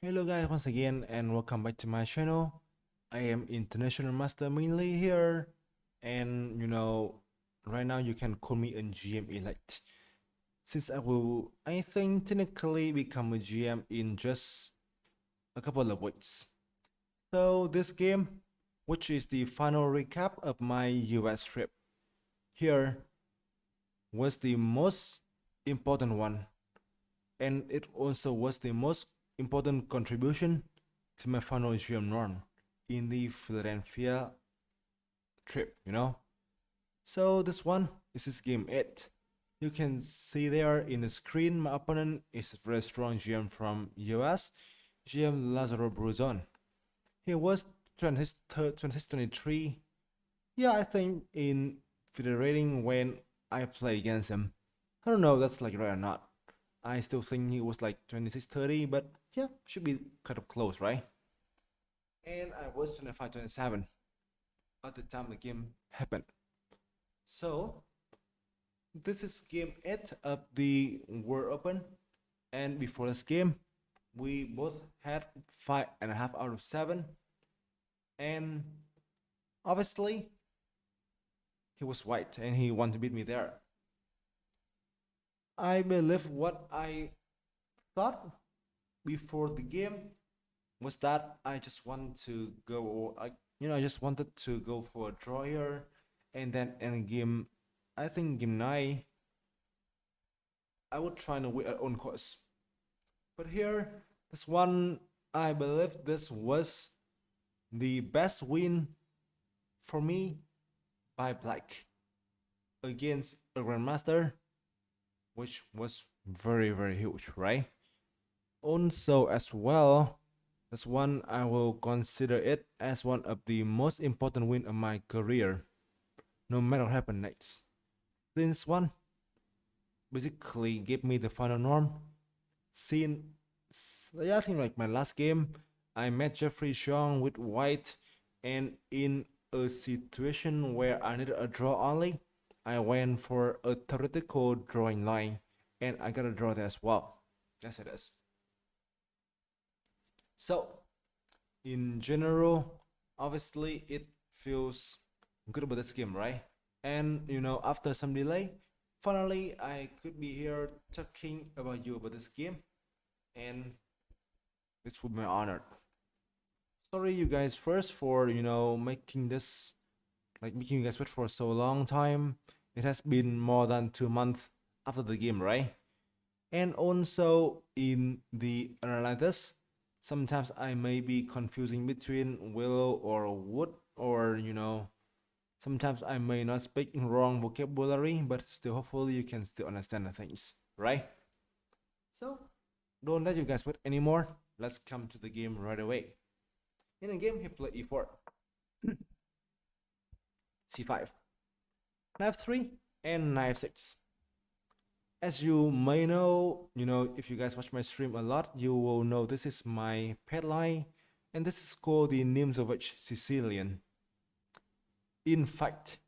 Hello guys once again and welcome back to my channel. I am International Master mainly here and right now you can call me a GM elite since I think technically become a GM in just a couple of weeks. So this game, which is the final recap of my US trip here, was the most important one, and it also was the most important contribution to my final GM norm in the Philadelphia trip. So this one is game 8. You can see there in the screen my opponent is a very strong GM from US, GM Lazaro Bruzon. He was 2623. Yeah, I think in federating when I play against him. I don't know if that's like right or not. I still think he was like 2630, but yeah, should be kind of close, right? And I was 2527 at the time the game happened. So this is game 8 of the World Open, and before this game, we both had 5.5 out of 7, and obviously he was white and he wanted to beat me there. I believe what I thought before the game was that I just want to go, I just wanted to go for a draw here, and then in game, I think game 9, I would try to win at own course. But here, this one, I believe this was the best win for me by black against a grandmaster, which was very, very huge, right? Also, as well, this one I will consider it as one of the most important win of my career, no matter what happens next. This one basically gave me the final norm. Since I think like my last game, I met Jeffrey Xiong with white, and in a situation where I needed a draw only, I went for a theoretical drawing line, and I got a draw there as well. Yes, it is. So, in general, obviously it feels good about this game, right? And after some delay, finally I could be here talking about you about this game, and this would be my honor. Sorry, you guys, first for making this making you guys wait for so long time. It has been more than 2 months after the game, right? And also in the analysis, sometimes I may be confusing between willow or wood, or sometimes I may not speak wrong vocabulary, but still hopefully you can still understand the things, right? So don't let you guys wait anymore. Let's come to the game right away. In the game, he played e4, c5, knight 3, and knight 6. As you may know, if you guys watch my stream a lot, you will know this is my pet line, and this is called the Nimzovich Sicilian. In fact,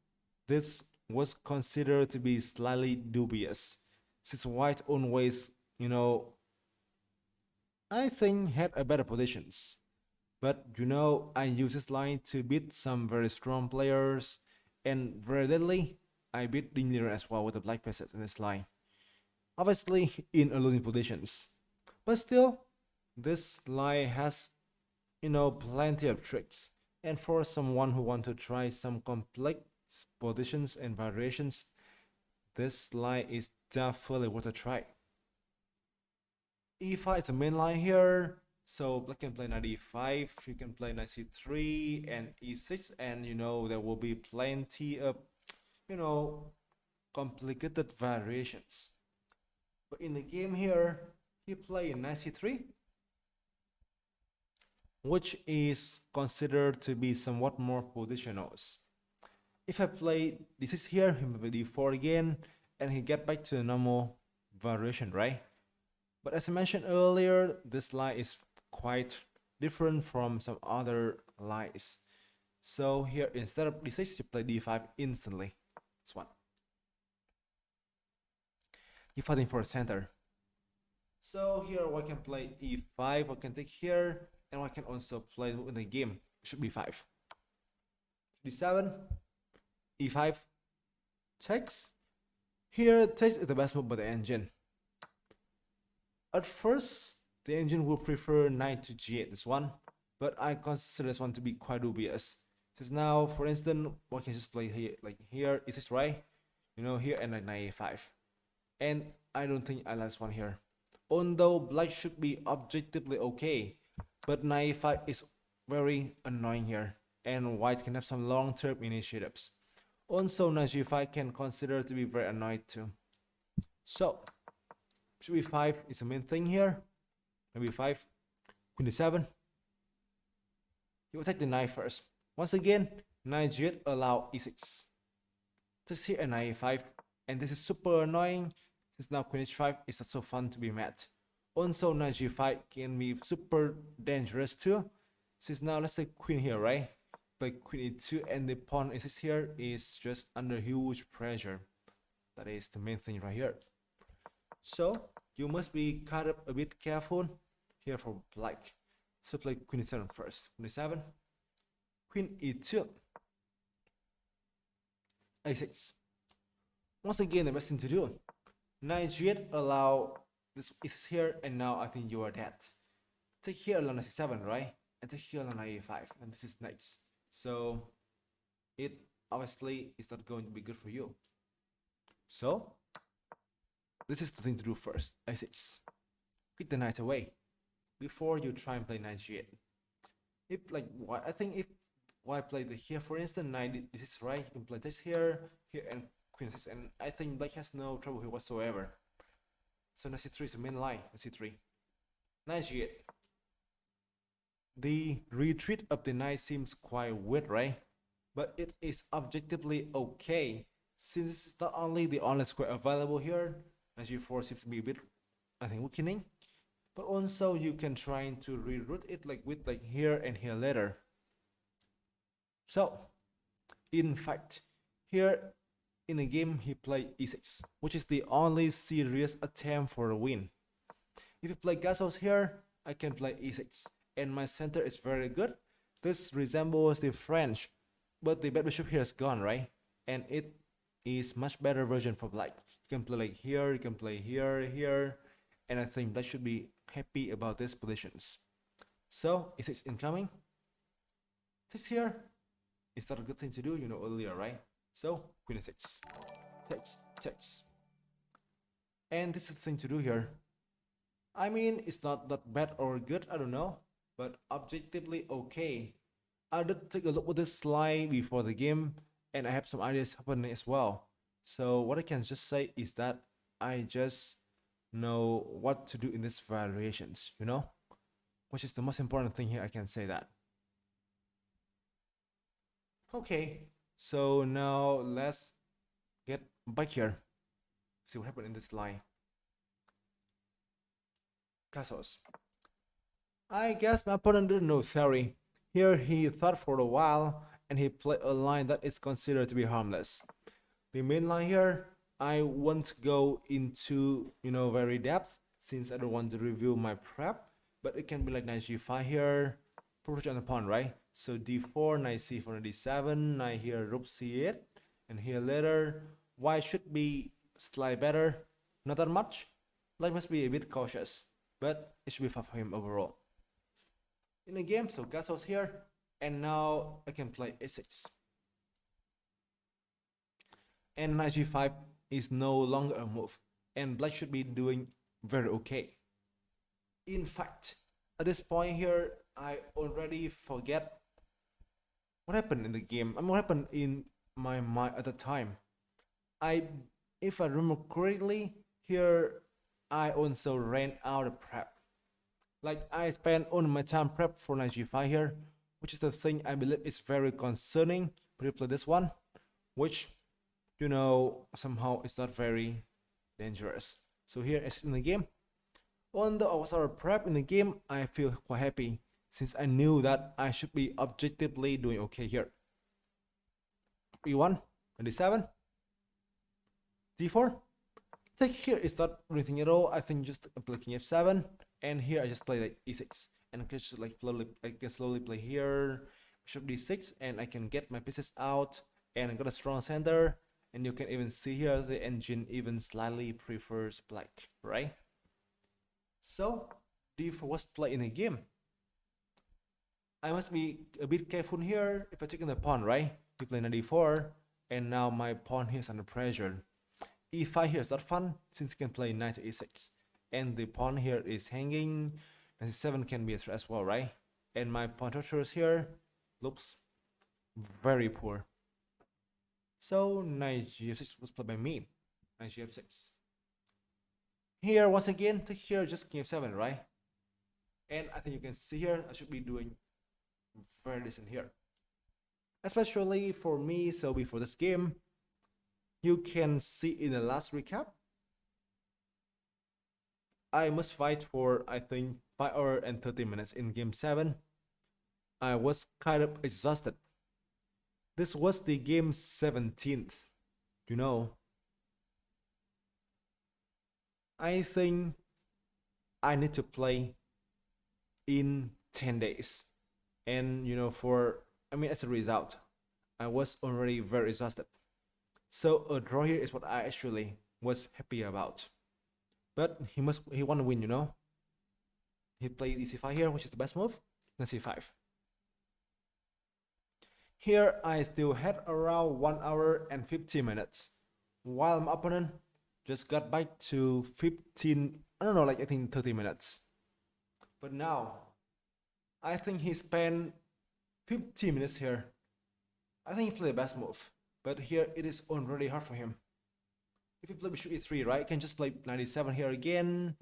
this was considered to be slightly dubious, since White always, I think had a better positions. But I use this line to beat some very strong players, and very lately, I beat Dingler as well with the black pieces in this line. Obviously, in a losing positions. But still, this line has, plenty of tricks. And for someone who want to try some complex positions and variations, this line is definitely worth a try. E5 is the main line here. So black can play knight e5, you can play knight c3 and e6, and there will be plenty of you know complicated variations. But in the game here, he played knight c3, which is considered to be somewhat more positional. If I play d6 here, he will be d4 again, and he get back to the normal variation, right? But as I mentioned earlier, this line is quite different from some other lines. So here, instead of d6, you play d5 instantly. This one. You're fighting for a center. So here I can play e5, I can take here, and I can also play in the game. Should be 5. d7, e5, takes. Here takes is the best move by the engine. At first, the engine will prefer knight to g8 this one, but I consider this one to be quite dubious. Since now, for instance, one can just play here, like here, is this right? You know, here and like knight a5. And I don't think I like this one here. Although black should be objectively okay, but knight a5 is very annoying here, and white can have some long-term initiatives. Also, knight g5 can consider to be very annoyed too. So, should be 5 is the main thing here. Maybe 5. Queen d7. You will take the knight first. Once again, knight g8 allow e6. Just here and knight a5. And this is super annoying since now queen h5 is not so fun to be met. Also, knight g5 can be super dangerous too. Since now let's say queen here, right? Play queen e2 and the pawn e6 here is just under huge pressure. That is the main thing right here. So you must be kind of a bit careful here for black. So play queen e7 first. Queen e7, queen e2, a6. Once again, the best thing to do. Knight g8 allow this is here, and now I think you are dead. Take here along knight c7, right? And take here along knight a5, and this is nice. So it obviously is not going to be good for you. So this is the thing to do first. a6. Pick the knight away before you try and play knight g8. If like why I think if why play the here for instance knight this is right, you can play this here, here and queen c6, and I think black has no trouble here whatsoever. So knight c3 is the main line. c3. Knight g8. The retreat of the knight seems quite weird, right? But it is objectively okay since it's not only the only square available here. Knight g4 seems to be a bit, I think, weakening. But also you can try to reroute it like with like here and here later. So in fact, here in the game he played e6, which is the only serious attempt for a win. If you play castles here, I can play e6, and my center is very good. This resembles the French, but the bishop here is gone, right? And it is much better version for black. You can play like here, you can play here, here, and I think black should be happy about these positions. So e6 incoming. This here is not a good thing to do, you know, earlier, right? So queen e6, takes. And this is the thing to do here. I mean, it's not that bad or good, I don't know, but objectively okay. I did take a look at this slide before the game, and I have some ideas happening as well. So what I can just say is that I just know what to do in these variations, you know, which is the most important thing here. I can say that. Okay, so now let's get back here. See what happened in this line. Castles. I guess my opponent didn't know theory. Here he thought for a while and he played a line that is considered to be harmless. The main line here, I won't go into, you know, very depth since I don't want to review my prep, but it can be like knight g5 here, approach on the pawn, right? So d4, knight c4, d7, knight here, rook c8, and here later, white should be slightly better, not that much. Black must be a bit cautious, but it should be fun for him overall. In the game, so castle's here, and now I can play a6. And knight g5 is no longer a move, and black should be doing very okay. In fact, at this point here, I already forget what happened in the game. I mean, what happened in my mind at the time. If I remember correctly, here I also ran out of prep. Like I spent all my time prep for knight g5 here, which is the thing I believe is very concerning. Particularly this one, which, you know, somehow it's not very dangerous. So here it's in the game. Although I was out of prep in the game, I feel quite happy since I knew that I should be objectively doing okay here. e1, d7, d4, Take here is not anything at all. I think just play king f7, and here I just play like e6, and I can just like slowly play here bishop d6, and I can get my pieces out, and I got a strong center, and you can even see here the engine even slightly prefers black, right? So d4 was played in a game. I must be a bit careful here if I take in the pawn, right? You play knight d4, and now my pawn here is under pressure. e5 here is not fun since you can play knight to e6, and the pawn here is hanging. Knight c7 can be a threat as well, right? And my pawn structures here looks very poor. So knight g6 was played by me. Knight g6. Here once again, take here just king f7, right? And I think you can see here I should be doing very decent here, especially for me. So before this game, you can see in the last recap, I must fight for I think 5 hours and 30 minutes in game 7. I was kind of exhausted. This was the game 17th, you know. I think I need to play in 10 days. And as a result, I was already very exhausted. So a draw here is what I actually was happy about. But he want to win, you know. He played EC5 here, which is the best move. Then C5. Here I still had around 1 hour and 50 minutes, while my opponent just got back to 15. I don't know, like I think 30 minutes. But now, I think he spent 50 minutes here. I think he played the best move, but here it is already hard for him. If you play bishop e3, right, I can just play 97 here again,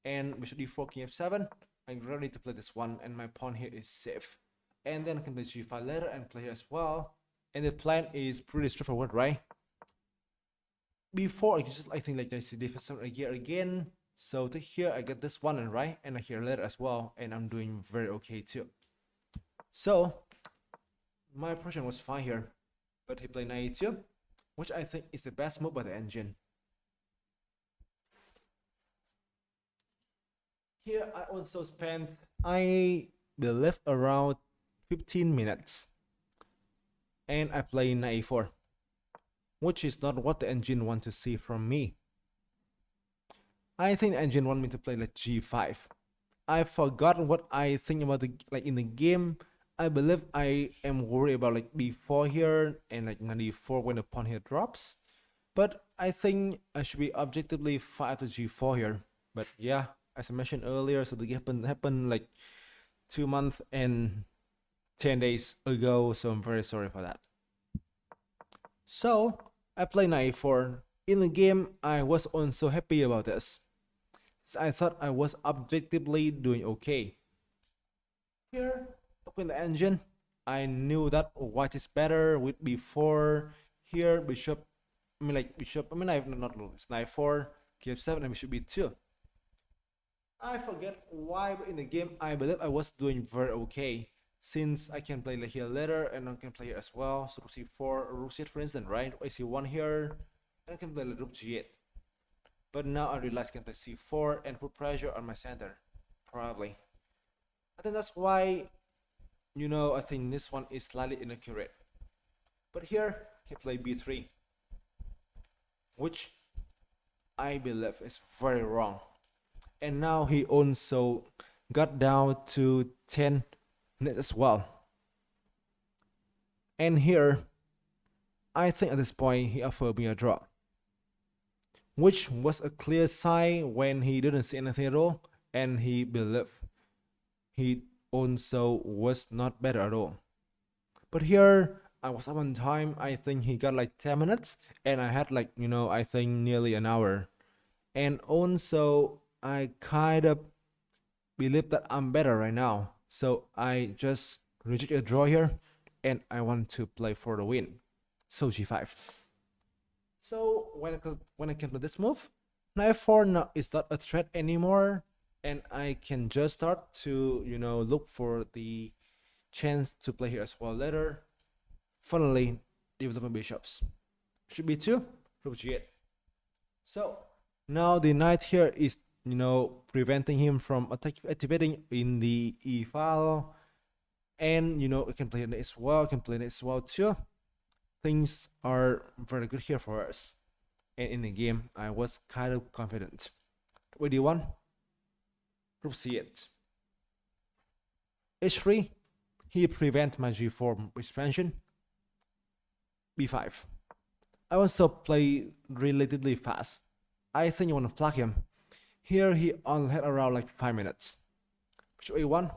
and bishop d4, king f7. I'm ready to play this one, and my pawn here is safe. And then I can play g5 later and play here as well. And the plan is pretty straightforward, right? Before I just I think like I see d7 again. So to here I get this one and right, and I here later as well, and I'm doing very okay too. So my impression was fine here, but he played knight e2, which I think is the best move by the engine. Here I also spent, I believe, around 15 minutes, and I play knight e4, which is not what the engine want to see from me. I think the engine want me to play like g5. I forgot what I think about the like in the game. I believe I am worried about like b4 here and like knight e4 when the pawn here drops. But I think I should be objectively 5 to g4 here. But yeah, as I mentioned earlier, so the game happened like 2 months and 10 days ago, so I'm very sorry for that. So I play knight e4. In the game, I was also happy about this. I thought I was objectively doing okay. Here, open the engine. I knew that white is better with b4. Here, bishop. I have not it's knight 4, kf7, and bishop b2. I forget why, but in the game, I believe I was doing very okay. Since I can play here later, and I can play here as well. So rook c4, rook c8 for instance, right? I see 1 here, and I can play rook g8. But now I realize I can play c4 and put pressure on my center, probably. I think that's why, I think this one is slightly inaccurate. But here, he played b3, which I believe is very wrong. And now he also got down to 10 minutes as well. And here, I think at this point, he offered me a draw, which was a clear sign when he didn't see anything at all, and he believed he also was not better at all. But here, I was up on time. I think he got like 10 minutes, and I had like, I think nearly an hour. And also, I kind of believe that I'm better right now. So I just reject a draw here, and I want to play for the win. So g5. So when I can play this move, knight 4 is not a threat anymore, and I can just start to look for the chance to play here as well later. Finally, develop my bishops. Should be 2, rook g8. So Now the knight here is, preventing him from activating in the e file, and I can play it as well. I can play it as well too. Things are very good here for us, and in the game I was kind of confident. What do you want? Proceed. H3. He prevent my g4 expansion. B5. I want to play relatively fast. I think you want to flag him. Here he only had around like 5 minutes. Bishop A1.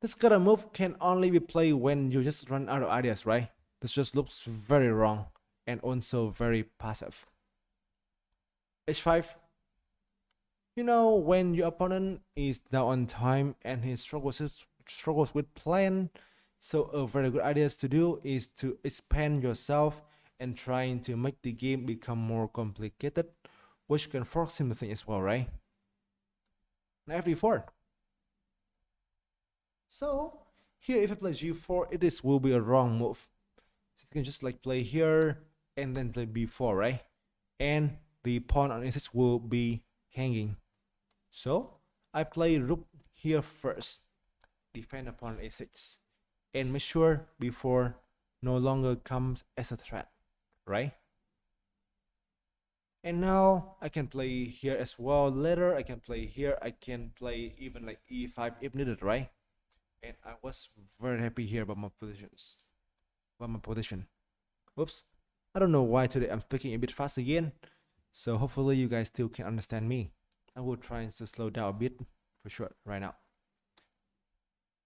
This kind of move can only be played when you just run out of ideas, right? This just looks very wrong and also very passive. H5. When your opponent is down on time and he struggles with plan, so a very good idea to do is to expand yourself and trying to make the game become more complicated, which can force him to think as well, right? Now FD4. So here, if I play G4, this will be a wrong move. So you can just like play here and then play B4, right? And the pawn on A6 will be hanging. So I play rook here first, defend upon A6, and make sure B4 no longer comes as a threat, right? And now I can play here as well. Later I can play here. I can play even like E5 if needed, right? And I was very happy here about my positions, about my position. Whoops. I don't know why today I'm speaking a bit fast again. So hopefully you guys still can understand me. I will try to slow down a bit for sure right now.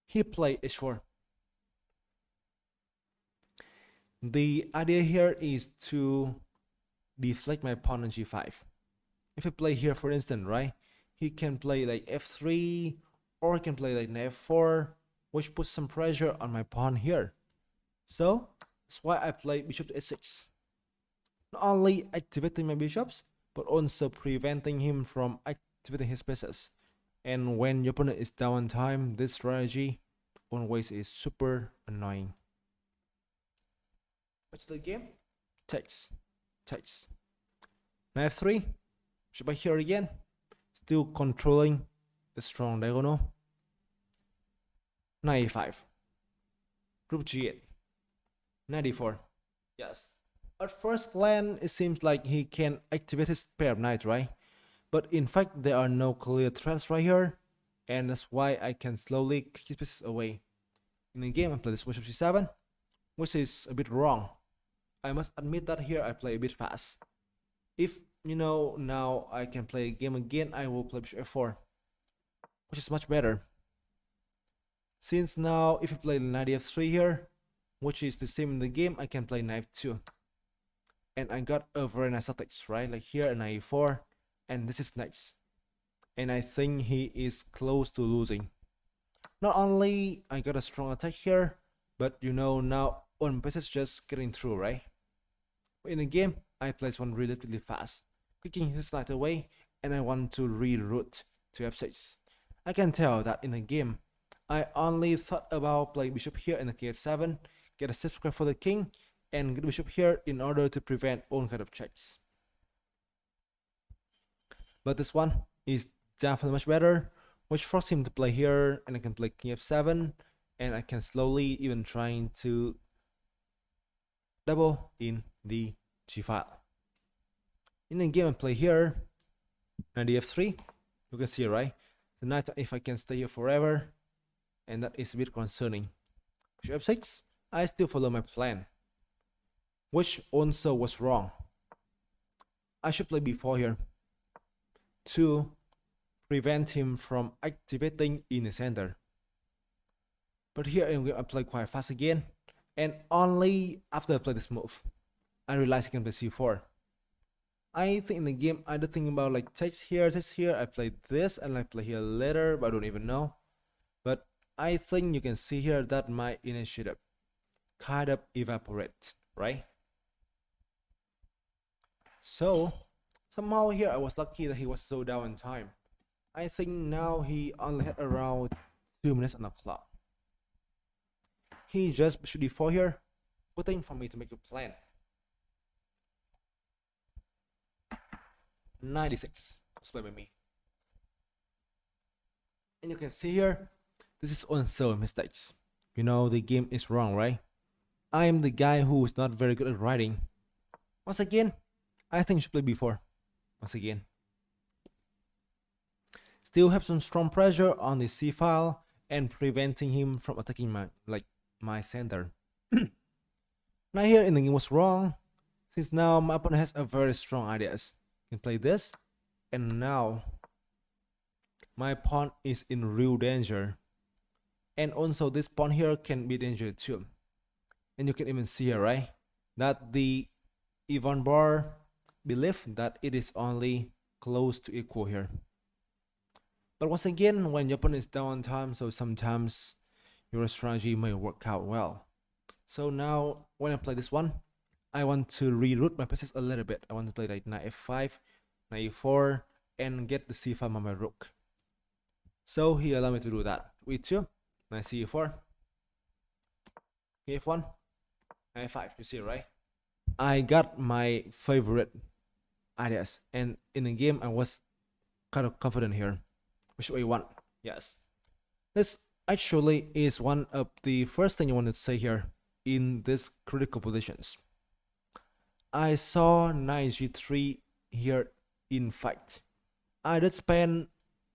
He played H4. The idea here is to deflect my pawn on G5. If I play here, for instance, right, he can play like F3 or he can play like F4, which puts some pressure on my pawn here. So that's why I play bishop to H6. Not only activating my bishops, but also preventing him from activating his pieces. And when your opponent is down on time, this strategy always is super annoying. Back to the game. Takes. Knight f3. Bishop by here again. Still controlling the strong diagonal. Knight e5. Group g8. Knight d4. Yes. At first glance, it seems like he can activate his pair of knights, right? But in fact, there are no clear threats right here, and that's why I can slowly kick his pieces away. In the game, I play this bishop c7, which is a bit wrong. I must admit that here I play a bit fast. If, now I can play a game again, I will play bishop f4, which is much better. Since now, if you play knight f3 here, which is the same in the game, I can play knight f2. And I got a very nice tactics, right? Like here, knight e4, and this is nice. And I think he is close to losing. Not only I got a strong attack here, but now one piece is just getting through, right? In the game, I place one relatively fast, kicking his knight away, and I want to reroute to f6. I can tell that in the game, I only thought about playing bishop here in the kf7, get a safe square for the king, and get bishop here in order to prevent all kind of checks. But this one is definitely much better, which forced him to play here, and I can play king f7, and I can slowly even trying to double in the g file. In the game I play here, knight f3, you can see, right? The knight, if I can stay here forever, and that is a bit concerning. Bishop f6, I still follow my plan, which also was wrong. I should play b4 here to prevent him from activating in the center. But here I play quite fast again, and only after I play this move, I realize I can play c4. I think in the game I do think about like takes here, I play this, and I play here later, but I don't even know. But I think you can see here that my initiative kind of evaporate, right? So somehow here I was lucky that he was so down in time. I think now he only had around 2 minutes on the clock. He just should d4 here, waiting for me to make a plan. 96. Let's play by me. And you can see here, this is also mistakes. You know, the game is wrong, right? I am the guy who is not very good at writing. Once again, I think you should play before. Once again. Still have some strong pressure on the C file and preventing him from attacking my center. Now here in the game was wrong, since now my opponent has a very strong ideas. You can play this, and now my pawn is in real danger. And also this pawn here can be danger too. And you can even see here, right, that the Ivan bar believe that it is only close to equal here. But once again, when your opponent is down on time, so sometimes your strategy may work out well. So now when I play this one, I want to reroute my pieces a little bit. I want to play like knight f5, knight e4, and get the c5 on my rook. So he allowed me to do that. e2, knight c4, f1, knight f5. You see, right? I got my favorite ideas, and in the game I was kind of confident here. Which way you want? Yes. This actually is one of the first thing you want to say here in this critical positions. I saw knight g3 here in fact. I did spend,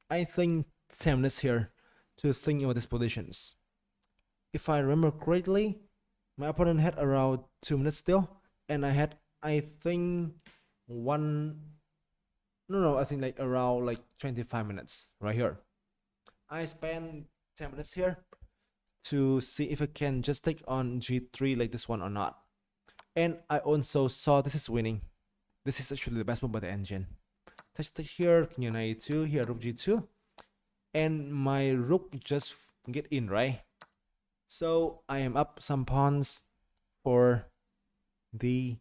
I think, 10 minutes here to think about these positions. If I remember correctly, my opponent had around 2 minutes still, and I had, I think, I think like around like 25 minutes right here. I spent 10 minutes here to see if I can just take on g3 like this one or not. And I also saw this is winning. This is actually the best move by the engine. Touch here, king a2, here rook g2, and my rook just get in, right? So I am up some pawns for the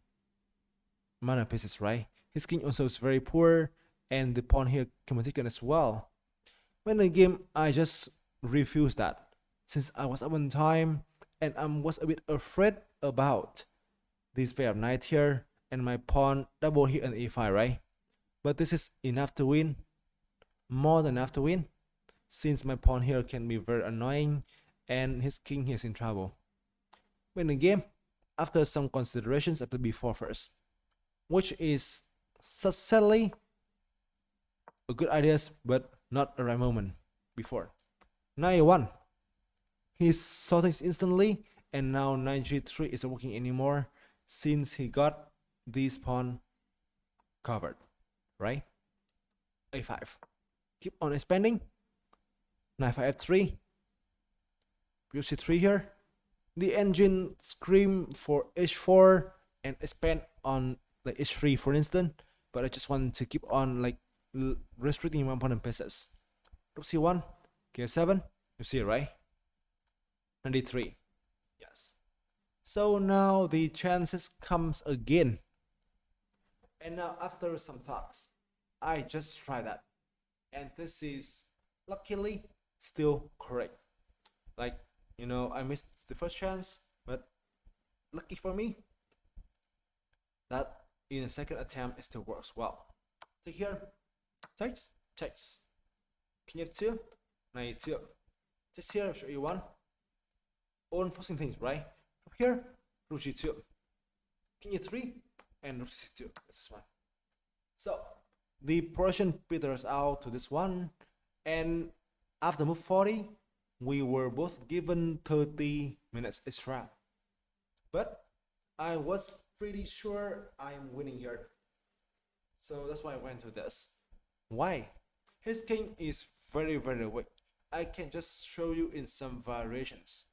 mana pieces, right? His king also is very poor, and the pawn here can be taken as well. When in the game, I just refused that, since I was up on time and I was a bit afraid about this pair of knight here and my pawn double here and e5, right? But this is enough to win, more than enough to win, since my pawn here can be very annoying and his king here is in trouble. When the game, after some considerations, I play b4 first, which is sadly a good idea, but not a right moment before. Knight a1, he saw things instantly, and now knight g3 isn't working anymore since he got this pawn covered, right? a5, keep on expanding. Knight 5 f3, rook c3 here. The engine scream for h4 and expand on like h3 for instance, but I just want to keep on like restricting my opponent pieces. Rook c1, king f7, you see, right? And d3, yes. So now the chances comes again, and now after some thoughts, I just try that, and this is luckily still correct. Like, you know, I missed the first chance, but lucky for me that in the second attempt it still works well. So here, takes, king f2, knight e2, just here, show e1, all enforcing things, right? From here, rook g2, king e3, and rook c2. This is one. So the Persian peters out to this one, and after move 40, we were both given 30 minutes extra. But I was pretty sure I'm winning here. So that's why I went to this. Why? His king is very, very weak. I can just show you in some variations.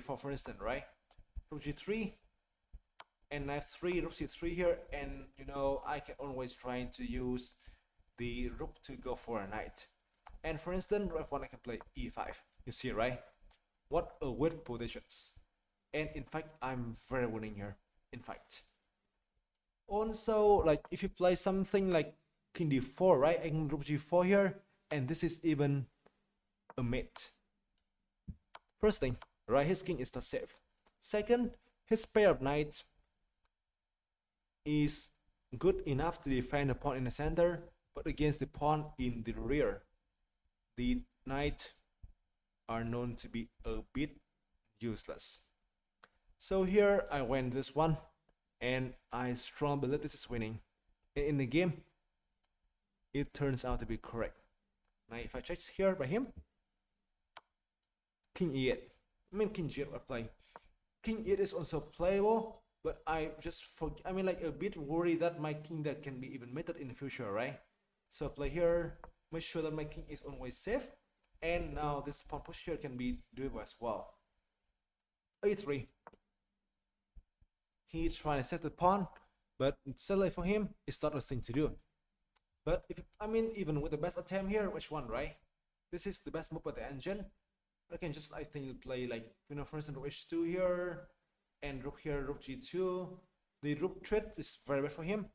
For instance, right? Rook g3 and knight 3, rook c3 here, and you know, I can always try to use the rook to go for a knight. And for instance, f1 I can play e5. You see, right? What a weird positions. And in fact, I'm very winning here. In fact. Also, like if you play something like king d4, right? I can rook g4 here, and this is even a mate. First thing, right? His king is not safe. Second, his pair of knights is good enough to defend the pawn in the center, but against the pawn in the rear, the knight are known to be a bit useless. So here I went this one, and I strongly believe this is winning. And in the game, it turns out to be correct. Now if I check here by him, King E8. I mean King G8 I play. King E8 is also playable, but I mean like a bit worried that my king that can be even mated in the future, right? So I play here, make sure that my king is always safe, and now this pawn push here can be doable as well. A3. He's trying to set the pawn, but sadly for him, it's not a thing to do. But if I mean, even with the best attempt here, which one, right? This is the best move by the engine. I can just, I think, play like, for instance, rook h2 here, and rook here, rook g2. The rook threat is very bad for him,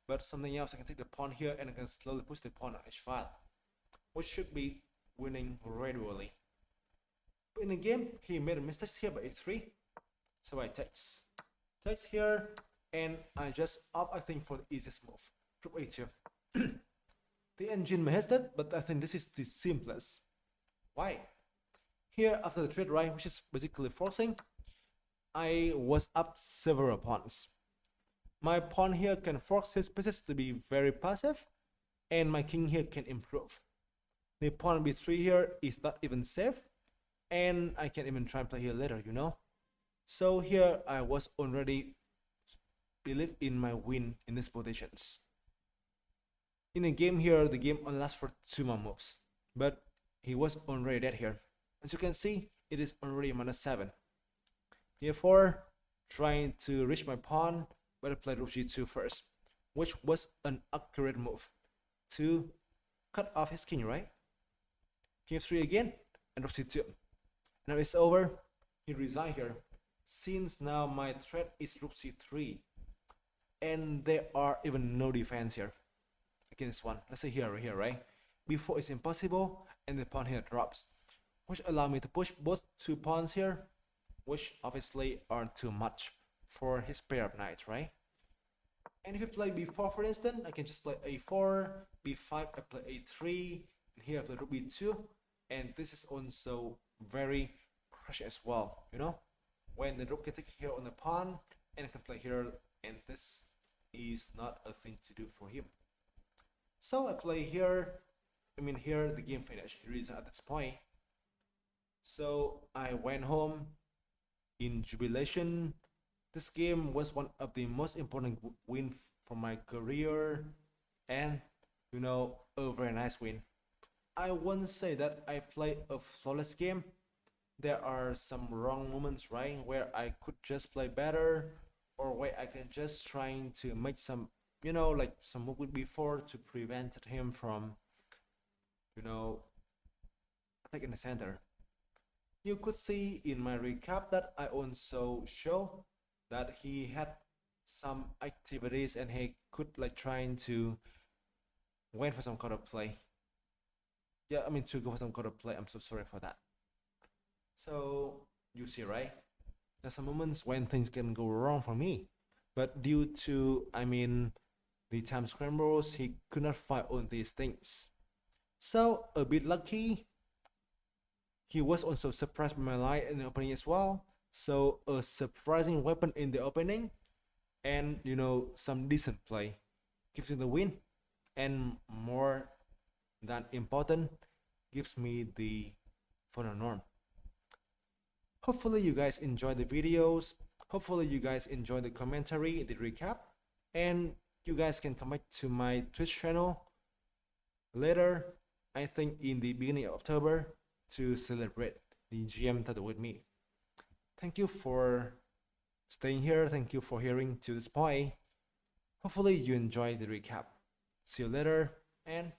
but something else, I can take the pawn here and I can slowly push the pawn on h5, which should be winning gradually. But in the game, he made a mistake here by a3, so I takes here, and I just opt, I think, for the easiest move, rook a2. The engine may hesitate, but I think this is the simplest. Why? Here, after the trade, right, which is basically forcing, I was up several pawns. My pawn here can force his pieces to be very passive, and my king here can improve. The pawn b3 here is not even safe, and I can even try and play here later, So here I was already believe in my win in these positions. In the game here, the game only lasts for 2 more moves, but he was already dead here. As you can see, it is already -7. Therefore, trying to reach my pawn, but I played rook g2 first, which was an accurate move to cut off his king, right? King f3 again, and rook c2. Now it's over. He resigned here. Since now my threat is rook c3, and there are even no defense here against one. Let's say here, right? Before it's impossible, and the pawn here drops, which allow me to push both 2 pawns here, which obviously aren't too much for his pair of knights, right? And if you play b4, for instance, I can just play a4, b5, I play a3, and here I play rook b2, and this is also very crushing as well, when the rook can take here on the pawn, and I can play here, and this is not a thing to do for him. So I play here. Here the game finished. It is at this point. So I went home in jubilation. This game was one of the most important win for my career, and a very nice win. I won't say that I played a flawless game. There are some wrong moments, right, where I could just play better, or where I can just trying to make some, like some move with b4 to prevent him from, attacking the center. You could see in my recap that I also show that he had some activities and he could like trying to wait for some kind of play. Yeah, to go for some kind of play. I'm so sorry for that. So you see, right? There's some moments when things can go wrong for me, but due to the time scrambles, he could not fight all these things. So a bit lucky. He was also surprised by my line in the opening as well. So a surprising weapon in the opening, and some decent play gives me the win, and more than important, gives me the final norm. Hopefully you guys enjoy the videos. Hopefully you guys enjoy the commentary, the recap, and you guys can come back to my Twitch channel later, I think in the beginning of October, to celebrate the GM title with me. Thank you for staying here. Thank you for hearing to this point. Hopefully you enjoyed the recap. See you later, and